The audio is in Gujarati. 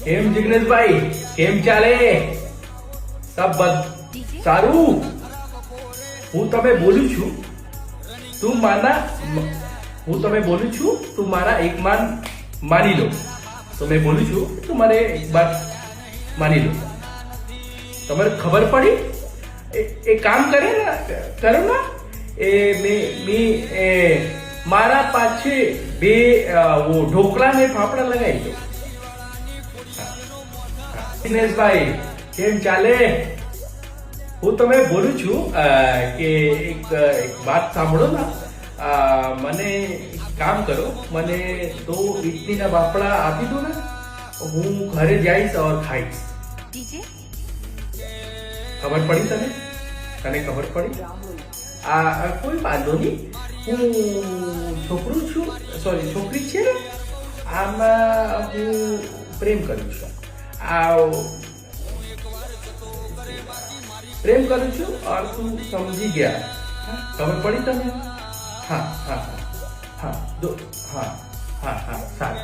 કેમ જિગ્નેશભાઈ, કેમ ચાલે? સબ સારું? હું તમે બોલું છું, તું મારા એક માની લો. તો મેં બોલું છું તું મારે એક બાર માની લો. તમારે ખબર પડી? એ કામ કરો ને મારા પાછે બે वो ढोकला ने फाफड़ा लगाई दो. દિનેશભાઈ કેમ ચાલે? હું તમે બોલું છું કે એક વાત સાંભળો ને. મને કામ કરો, મને તો ઇડલીના બાપડા આપી દો ને, હું ઘરે જઈશ ઓર ખાઈશ. ખબર પડી તને? ખબર પડી? કોઈ વાંધો નહીં. હું છોકરી છે ને, આમાં હું પ્રેમ કરું છું. और तू समझी गया? खबर पड़ी तने? हाँ, सारा.